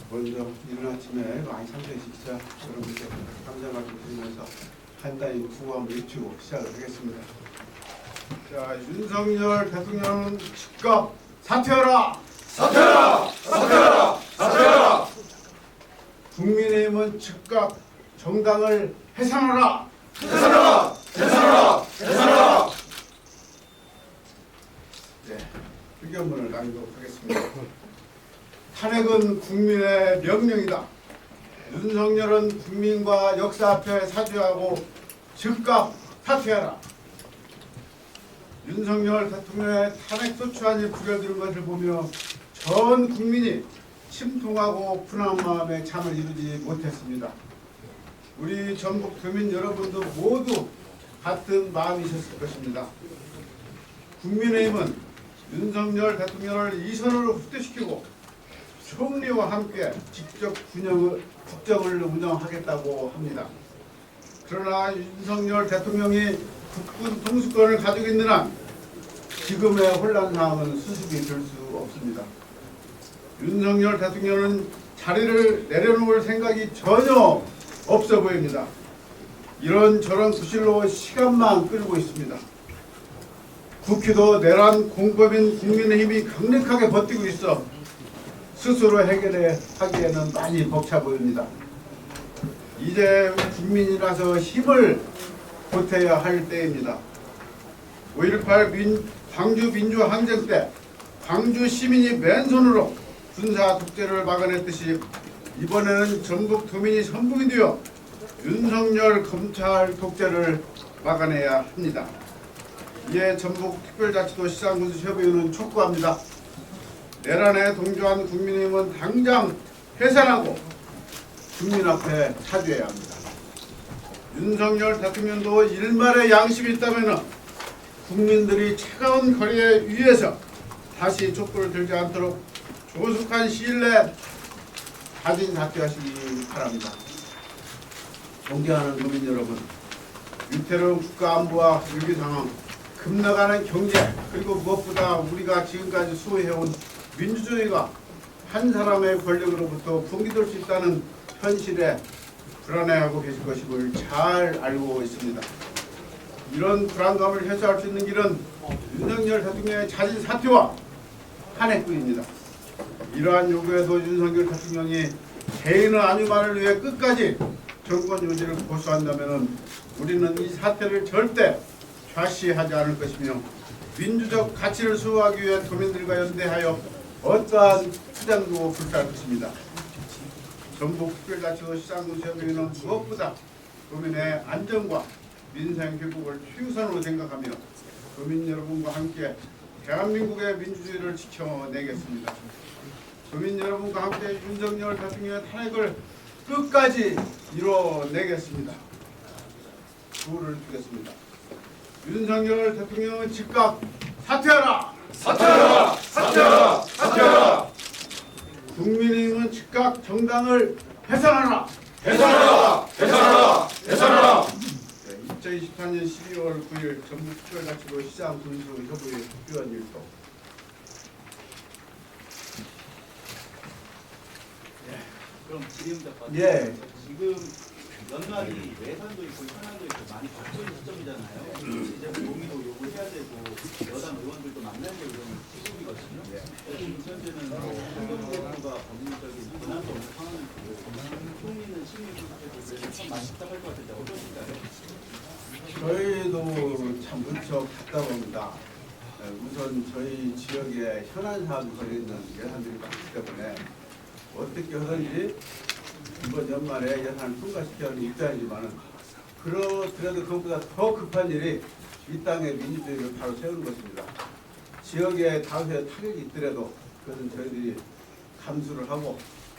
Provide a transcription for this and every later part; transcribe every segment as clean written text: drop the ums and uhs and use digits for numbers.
먼저 이른 아침에 많이 참석해 주시자 여러분께 감사 말씀드리면서 간단히 구호 한번 외치고 시작을 하겠습니다. 자, 윤석열 대통령은 즉각 사퇴하라! 사퇴하라! 사퇴하라! 사퇴하라! 국민의힘은 즉각 정당을 해산하라! 해산하라! 해산하라! 해산하라! 네, 의견문을 낭독하겠습니다. 탄핵은 국민의 명령이다. 윤석열은 국민과 역사 앞에 사죄하고 즉각 사퇴하라. 윤석열 대통령의 탄핵 소추안이 부려들은 것을 보며 전 국민이 심통하고 분한 마음에 잠을 이루지 못했습니다. 우리 전국 교민 여러분도 모두 같은 마음이셨을 것입니다. 국민의힘은 윤석열 대통령을 이선으로 후퇴시키고 총리와 함께 직접 국정을 운영하겠다고 합니다. 그러나 윤석열 대통령이 국군 통수권을 가지고 있는 한 지금의 혼란 상황은 수습이 될 수 없습니다. 윤석열 대통령은 자리를 내려놓을 생각이 전혀 없어 보입니다. 이런저런 구실로 시간만 끌고 있습니다. 국회도 내란 공범인 국민의힘이 강력하게 버티고 있어 스스로 해결하기에는 많이 벅차 보입니다. 이제 국민이라서 힘을 보태야 할 때입니다. 5.18 광주 민주항쟁 때 광주 시민이 맨손으로 군사 독재를 막아냈듯이 이번에는 전국 도민이 선봉이 되어 윤석열 검찰 독재를 막아내야 합니다. 이에 전북특별자치도 시장군수협의회는 촉구합니다. 내란에 동조한 국민의힘은 당장 해산하고 국민 앞에 사죄해야 합니다. 윤석열 대통령도 일말의 양심이 있다면 국민들이 차가운 거리에 위에서 다시 촛불을 들지 않도록 조속한 시일 내에 자진 사퇴하시기 바랍니다. 존경하는 국민 여러분, 위태로운 국가 안보와 위기 상황, 급나가는 경제, 그리고 무엇보다 우리가 지금까지 수호해온 민주주의가 한 사람의 권력으로부터 붕괴될 수 있다는 현실에 불안해하고 계실 것임을 잘 알고 있습니다. 이런 불안감을 해소할 수 있는 길은 윤석열 대통령의 자진 사퇴와 탄핵뿐입니다. 이러한 요구에도 윤석열 대통령이 개인의 안위만을 위해 끝까지 정권 유지를 고수한다면 우리는 이 사태를 절대 좌시하지 않을 것이며 민주적 가치를 수호하기 위해 도민들과 연대하여 어떠한 투쟁도 불사할 것입니다. 전북특별자치도 시장군수협의회는 무엇보다 도민의 안전과 민생 회복을 최우선으로 생각하며 도민 여러분과 함께 대한민국의 민주주의를 지켜내겠습니다. 도민 여러분과 함께 윤석열 대통령의 탄핵을 끝까지 이뤄내겠습니다. 구호를 주겠습니다. 윤석열 대통령은 즉각 사퇴하라! 사퇴하라! 사퇴하라! 사퇴하라! 국민의힘은 즉각 정당을 해산하라! 해산하라! 해산하라! 해산하라! 2024년 12월 9일 전북특별자치도 시장군수협의회 의원일도. 그럼 질의응답 예. 지금 연말이 외산도 있고 현안도 있고 많이 바쁜 시점이잖아요. 이제 동의도 요구해야 되고 여당 의원들도 만나야 되고 이런 시국이거든요. 지금 현재는 환경부가 법률적인 권한도 없는 상황이고 총리는 시민분들에게 참 많이 답답할 것 같은데 어떠신가요? 저희도 참 무척 답답합니다. 우선 저희 지역에 현안 사업이 걸려있는 예산들이 많기 때문에 어떻게 하든지 이번 연말에 예산을 통과시켜야 하는 입장이지만 그렇더라도 그것보다 더 급한 일이 이 땅의 민주주의를 바로 세우는 것입니다. 지역에 다수의 타격이 있더라도 그것은 저희들이 감수를 하고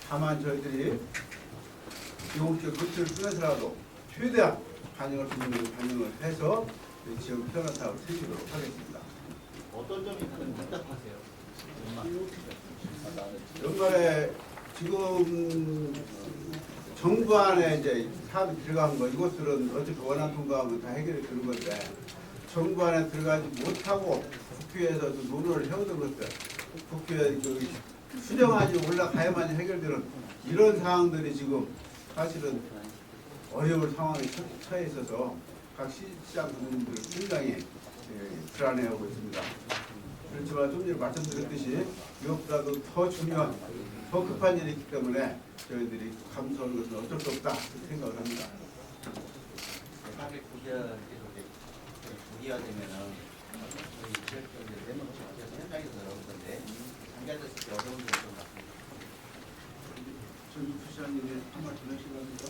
다만 저희들이 비공적 조치를 통해서라도 최대한 반영을 해서 지역 현안 사업을 실시도록 하겠습니다. 어떤 점이 가장 답답하세요? 연말에 지금 정부 안에 이제 사업이 들어간 거 이것들은 어차피 원안 통과하면 다 해결이 되는 건데 정부 안에 들어가지 못하고 국회에서 좀 논의를 해오던 것들 국회 그 수령안이 올라가야만 해결되는 이런 상황들이 지금 사실은 어려운 상황에 처해 있어서 각 시장 주민들 굉장히 불안해하고 있습니다. 그렇지만 좀 전에 말씀드렸듯이 이것보다도 더 중요한, 더 급한 일이 있기 때문에 저희들이 감수하는 것은 어쩔 수 없다 그렇게 생각을 합니다. 대박의 구기화되면은 저희 지역적인 내목 지역 현장에서 나오는 건데 상가졌을 때 어려운 점이 좀 같습니다. 저희 부시장님이 한 말씀 하시랍니까?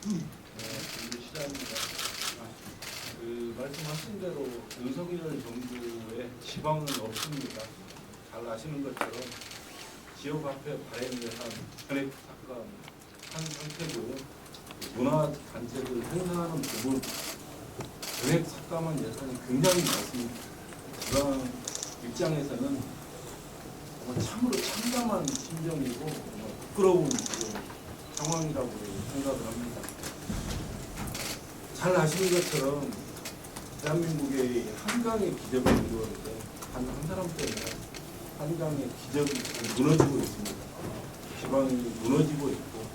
우리 시장입니다. 말씀하신 대로 윤석열 정부의 지방은 없습니다. 잘 아시는 것처럼 지역 앞에 발행을 한 전액 삭감한 상태고 문화 단체들 행사하는 부분 전액 삭감한 예산이 굉장히 많습니다. 지방 입장에서는 정말 참으로 참담한 심정이고 정말 부끄러운 상황이라고 생각을 합니다. 잘 아시는 것처럼 대한민국의 한강의 기적을 이루었는데 한 사람 때문에 한강의 기적이 무너지고 있습니다. 지방이 무너지고 있고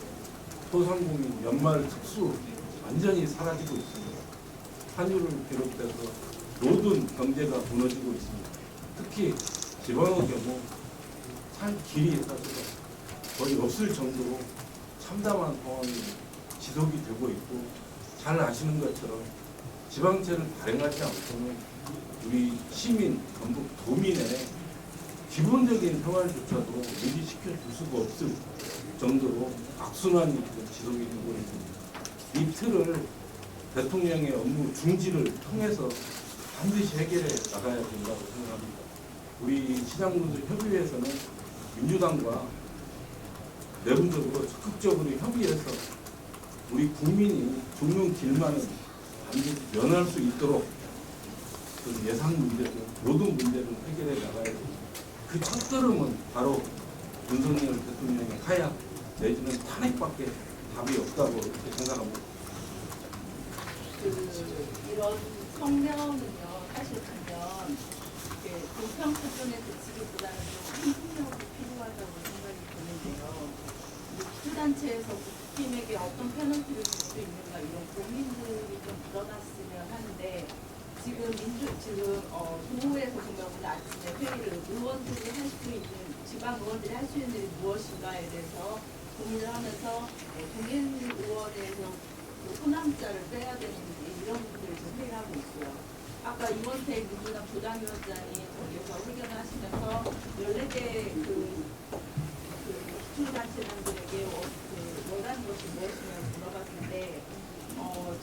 소상공인 연말 특수 완전히 사라지고 있습니다. 환율을 비롯해서 모든 경제가 무너지고 있습니다. 특히 지방의 경우 살 길이 사실 거의 없을 정도로 참담한 상황이 지속이 되고 있고 잘 아시는 것처럼 지방채를 발행하지 않고는 우리 시민, 전국 도민의 기본적인 생활조차도 유지시켜 줄 수가 없을 정도로 악순환이 지속이 되고 있습니다. 이 틀을 대통령의 업무 중지를 통해서 반드시 해결해 나가야 된다고 생각합니다. 우리 시장분들 협의회에서는 민주당과 내분적으로 적극적으로 협의해서 우리 국민이 죽는 길만은 반드시 면할 수 있도록 그 예산 문제도 모든 문제를 해결해 나가야 됩니다. 그 첫걸음은 바로 윤석열 대통령의 하야 내지는 탄핵밖에 답이 없다고 이렇게 생각합니다. 이런 성명은요, 사실 보면 불평 수준에 그치기보다는 좀 행동력이 필요하다고 생각이 드는데요. 기초단체에서 국민에게 어떤 페널티를 줄 수 있는가 이런 고민들이 좀 드러났으면 하는데 지금 도의회에서 보면 오늘 아침에 회의를 의원들이 할 수 있는 지방 의원들이 할 수 있는 일이 무엇인가에 대해서 고민을 하면서 동행 의원에서 호남자를 빼야 되는지 이런 부분을 지금 회의를 하고 있고요. 아까 이원택 민주당 부당위원장이 저기서 의견을 하시면서 14개 기초단체장들에게 원하는 것이 무엇이냐고 물어봤는데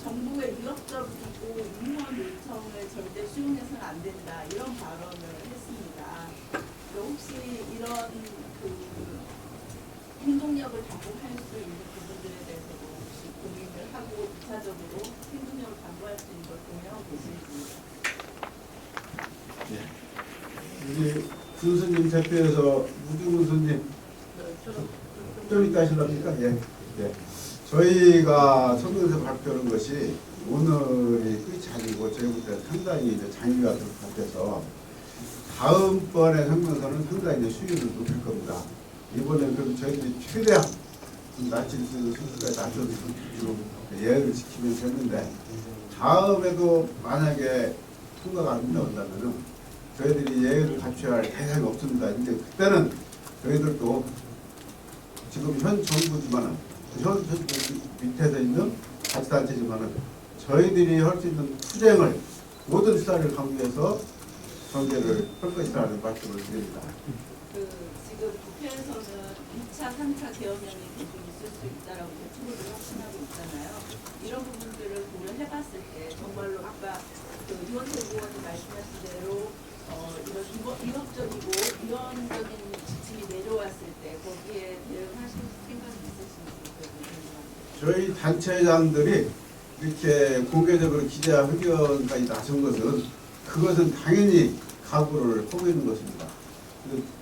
정부의 위협적이고 유무한 요청을 절대 수용해서는 안 된다 이런 발언을 했습니다. 혹시 이런 행동력을 당부할 수 있는 부분들에 대해서도 혹시 고민을 하고 2차적으로 행동력을 당부할 수 있는 걸 고민하고 계신지. 우리 군수님 대표에서 무주 군수님 좀 이따 하실랍니까? 예. 저희가 성명서 발표하는 것이 오늘이 끝이 아니고 저희부터 상당히 이제 장기가 될 것 같아서 다음번에 성명서는 상당히 수위를 높일 겁니다. 이번에 그럼 저희들이 최대한 낮출 수 있는 수준까지 낮춰주고 예의를 지키면서 했는데 다음에도 만약에 통과가 안 나온다면은 저희들이 예의를 갖춰야 할 대상이 없습니다. 이제 그때는 저희들도 지금 현 정부지만은 현 정부 밑에서 있는 자치단체지만은 저희들이 할 수 있는 투쟁을 모든 수단을 강구해서 전개를 할 것이라는 말씀을 드립니다. 지금 국회에서는 2차, 3차 개헌령이 계속 있을 수 있다라고 대통령이 확신하고 있잖아요. 이런 부분들을 고려해봤을 때 정말로 아까 이원택 의원이 말씀하신 대로 이런 위협적이고 위헌적인 지침이 내려왔을 때 거기에 대응하실 생각이 있으신지 궁금합니다. 저희 단체장들이 이렇게 공개적으로 기자회견까지 나선 것은 그것은 당연히 각오를 하고 있는 것입니다.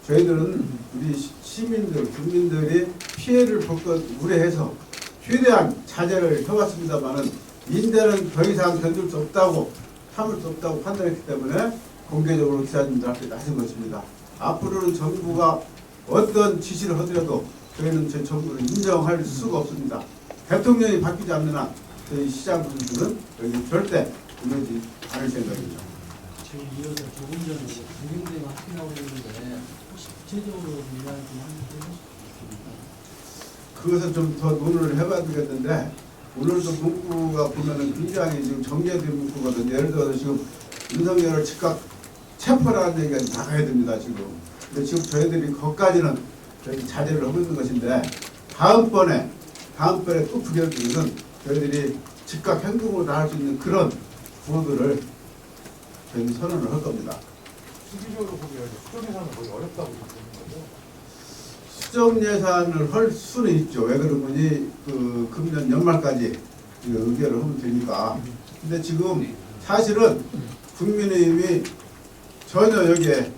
저희들은 우리 시민들, 국민들이 피해를 볼 것 우려해서 최대한 자제를 해왔습니다만은 인대는 더 이상 견딜 수 없다고 참을 수 없다고 판단했기 때문에 공개적으로 기자님들 앞에 나선 것입니다. 앞으로는 정부가 어떤 지시를 하더라도 저희는 제 정부를 인정할 수가 없습니다. 대통령이 바뀌지 않는 한 저희 시장 분들은 여기 절대 오르지 않을 생각입니다. 지금 이어서 조금 전에 강경대가 하시라고 했는데 혹시 구체적으로 이야기 좀 해주시겠습니까? 그것은 좀 더 논의를 해봐야 되겠는데 오늘도 문구가 보면은 굉장히 지금 정제된 문구거든요. 예를 들어서 지금 윤석열을 즉각 체포라는 얘기가 나가야 됩니다. 지금. 근데 지금 저희들이 거기까지는 저희 자제를 하고 있는 것인데 다음번에 또 부결되면 저희들이 즉각 행동으로 나갈 수 있는 그런 구호들을 저희는 선언을 할 겁니다. 시기적으로 보면 수정 예산은 거의 어렵다고 보는 거죠. 수정 예산을 할 수는 있죠. 왜 그러면 그 금년 연말까지 의결을 하면 되니까. 근데 지금 사실은 국민의힘이 전혀 여기에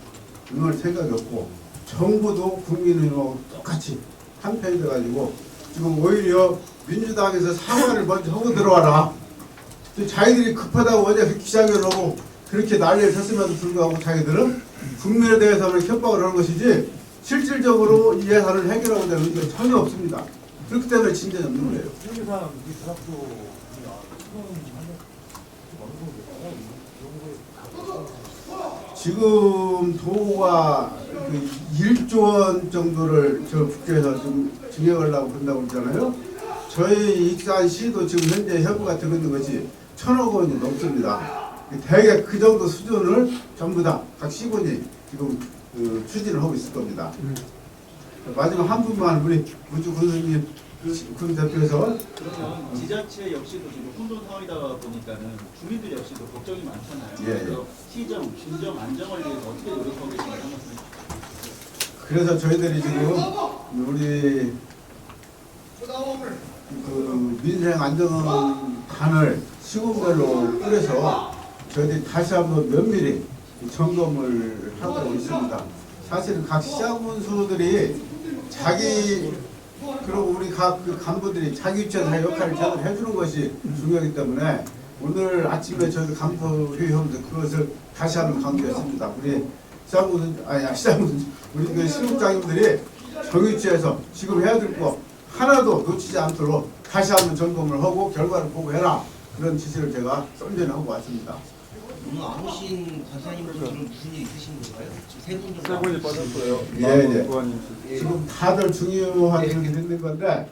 응할 생각이 없고 정부도 국민의힘하고 똑같이 한편이 돼가지고 지금 오히려 민주당에서 사과를 먼저 하고 들어와라. 자기들이 급하다고 어제 기자회견을 하고 그렇게 난리를 쳤음에도 불구하고 자기들은 국민에 대해서는 협박을 하는 것이지 실질적으로 이 예산을 해결하고 되는 의지가 전혀 없습니다. 그렇기 때문에 진전이 없는 거예요. 수정 예산 이 드랍도 수정하면 좀 어느 정도 될까요? 이 정도에 지금 도가 그 1조 원 정도를 저 국회에서 좀 증액하려고 한다고 그러잖아요. 저희 익산시도 지금 현재 협의가 되고 있는 것이 1,000억 원이 넘습니다. 대개 그 정도 수준을 전부 다 각 시군이 지금 추진을 하고 있을 겁니다. 마지막 한 분만 우리 우주 군수님 군 대표에서 그러면 지자체 역시도 지금 혼돈 상황이다 보니까는 주민들 역시도 걱정이 많잖아요. 예, 그래서 시정, 진정, 안정을 위해서 어떻게 노력하고 계신지 한 말씀 해주세요. 그래서 저희들이 지금 우리 그 민생 안정단을 시군별로 꾸려서 저희들이 다시 한번 면밀히 점검을 하고 있습니다. 사실은 각 시장 군수들이 자기 그리고 우리 각 그 간부들이 자기 위치에서 자기 역할을 제대로 해주는 것이 중요하기 때문에 오늘 아침에 저희 간부회의하면서 그것을 다시 한번 강조했습니다. 우리 시장 군수 시장 군수 우리 그 실무장님들이 자기 위치에서 지금 해야 될 거 하나도 놓치지 않도록 다시 한번 점검을 하고 결과를 보고해라 그런 지시를 제가 좀 전에 하고 왔습니다. 오늘 안 오신 권사님들은 무슨 일 있으신 건가요? 지금 3분 정도. 3분이 빠졌어요. 예. 지금 다들 중요한 일이 있는 건데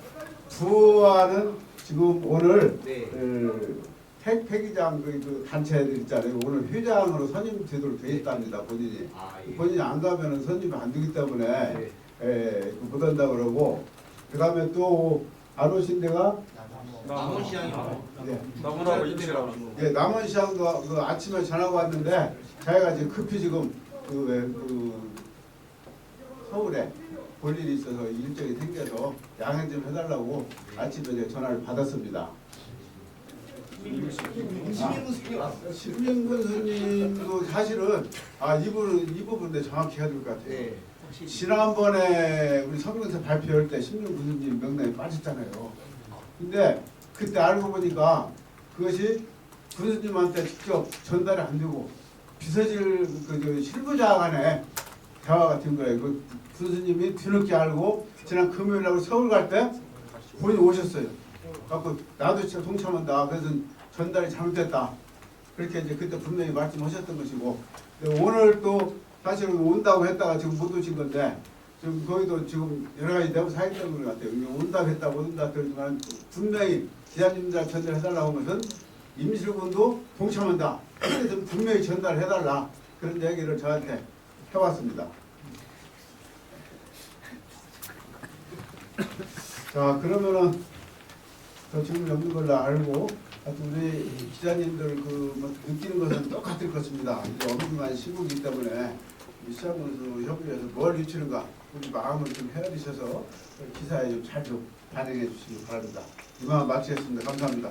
부와는 지금 오늘 네. 폐기장 그 단체들 있잖아요. 오늘 회장으로 선임되도록 되어 있답니다. 본인이. 예. 본인이 안 가면은 선임이 안 되기 때문에 못 한다 그러고 그다음에 또 안 오신 데가 남원시장이요. 나무라고 이틀이라고. 예, 남원시장도 그 아침에 전화가 왔는데 자기가 지금 급히 지금 그 서울에 볼 일이 있어서 일정이 생겨서 양해 좀 해달라고 아침에 제가 전화를 받았습니다. 신민군 스님도 사실은 이 부분에 정확히 해야 될 것 같아요. 네. 지난번에 우리 성명서 발표할 때 신민군 스님 명단에 빠졌잖아요. 근데 그때 알고 보니까 그것이 군수님한테 직접 전달이 안 되고 비서실 그 실무자 간에 대화가 된 거예요. 그 군수님이 뒤늦게 알고 지난 금요일날 서울 갈 때 본인이 오셨어요. 갖고 나도 진짜 동참한다. 그래서 전달이 잘못됐다. 그렇게 이제 그때 분명히 말씀하셨던 것이고 오늘 또 사실은 온다고 했다가 지금 못 오신 건데 지금 거기도 지금 여러 가지 내부 사유 때문에 같아요. 온다고 했다 못 온다 그러지만 분명히 기자님들 전달해달라고 하는 것은 임실군도 동참한다. 그래서 분명히 전달해달라. 그런 얘기를 저한테 해왔습니다. 자 그러면은 더 질문이 없는 걸로 알고 우리 기자님들 뭐 느끼는 것은 똑같을 것입니다. 이제 엄중한 시국이기 때문에 시장군수 협의회에서 뭘 유치는가 우리 마음을 좀 헤아리셔서 기사에 좀 잘 좀 반영해 주시기 바랍니다. 이만 마치겠습니다. 감사합니다.